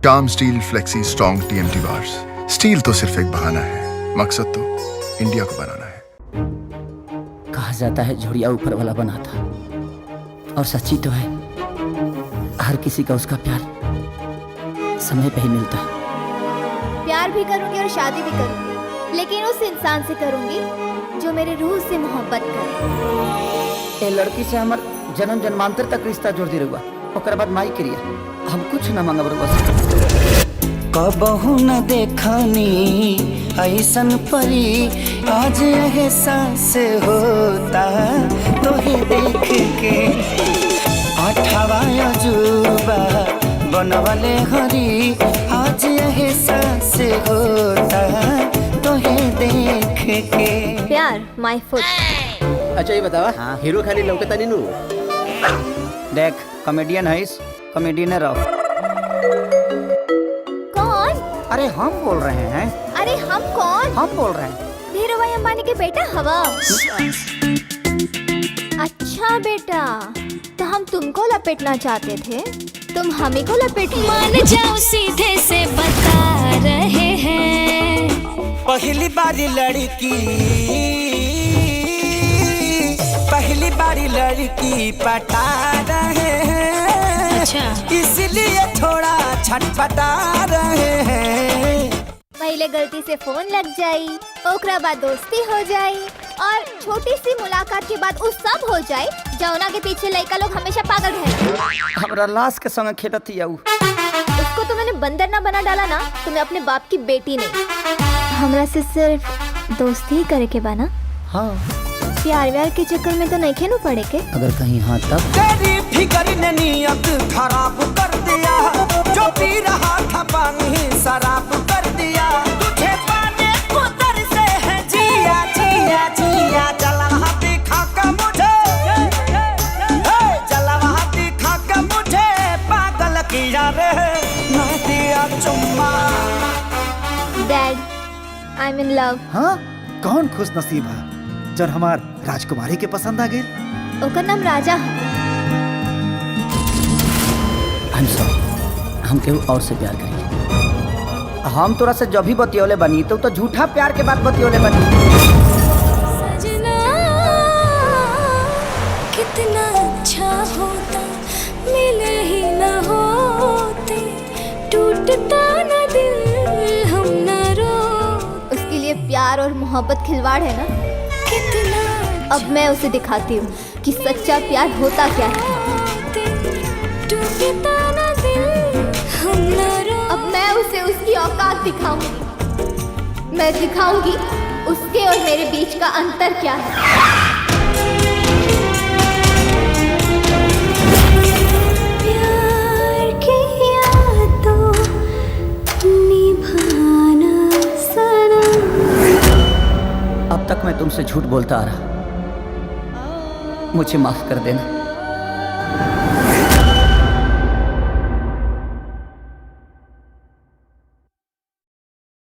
Term steel flexi strong TMT bars. Steel तो सिर्फ एक बहाना है, मकसद तो इंडिया को बनाना है। कहा जाता है झुड़िया ऊपर वाला बना था, और सच्ची तो है, हर किसी का उसका प्यार समय पे ही मिलता है। प्यार भी करूंगी और शादी भी करूंगी, लेकिन उस इंसान से करूंगी जो मेरे रूह से मोहब्बत करे। ए लड़की से हमार जन्म जन्मांतर तक रिश्ता जोड़ दी रहुआ, ओकर बाद माई क्रिया, हम कुछ न मांगब रहुआ। कबहू न देखनी ऐसन परी, आज एहसास होता तोहे देख के। आठवा अजूबा बनवले हरी, आज एहसास होता तोहे देख के। प्यार माय फुट। अच्छा ये बतावा, हाँ। हीरो खाली लौकता नहीं नु? देख कॉमेडियन है, कॉमेडियन रहो। कौन? अरे हम बोल रहे हैं। अरे हम कौन? हम बोल रहे हैं धीरू भाई अंबानी के बेटा हवा। अच्छा बेटा, तो हम तुमको लपेटना चाहते थे, तुम हमें को लपेट। मान जाओ सीधे से बता रहे हैं, पहली बारी लड़की, पहली बारी लड़की पटा रहे हैं। अच्छा। इसलिए थोड़ा छटपटा रहे हैं। पहले गलती से फोन लग जाई, ओकरा बाद दोस्ती हो जाई, और छोटी सी मुलाकात के बाद उस सब हो जाए जौना के पीछे लड़का लोग हमेशा पागल है। हमरा लाश के संग खेलत ही आऊ। उसको तो मैंने बंदर ना बना डाला ना, तो मैं अपने बाप की बेटी नहीं। हमरा से सिर्फ दोस्ती ही करे के बाना। हाँ। प्यार व्यार के चक्कर में तो नहीं खेलू पड़े के। अगर कहीं हाँ तब। तेरी फिक्र ने नियत खराब कर दिया, जो पी रहा था पानी शराब कर दिया। तुझे पाने को तरसे है जिया जिया जिया, जलवा दिखा के मुझे, जलवा दिखा के मुझे पागल किया रे, ना दिया चुम्मा। Dad, I am in love. हाँ, कौन खुश नसीब है जब हमार राजकुमारी के पसंद आ गई। ओकर नाम राजा है। I'm sorry, हम केहू और से प्यार करेंगे। हम तोरा से जब भी बतियोले बनी तो झूठा प्यार के बाद बतियोले बनी। सजना कितना अच्छा होता, मिले ही न होते, टूटता न दिल हम न रो। उसके लिए प्यार और मोहब्बत खिलवाड़ है ना। कितना अब मैं उसे दिखाती हूँ कि सच्चा प्यार होता क्या है। टूटता न दिल हम न रो। अब मैं उसे उसकी औकात दिखाऊंगी। मैं दिखाऊंगी उसके और मेरे बीच का अंतर क्या है। प्यार की यादों निभाना सनम। अब तक मैं तुमसे झूठ बोलता आ रहा, मुझे माफ कर देना।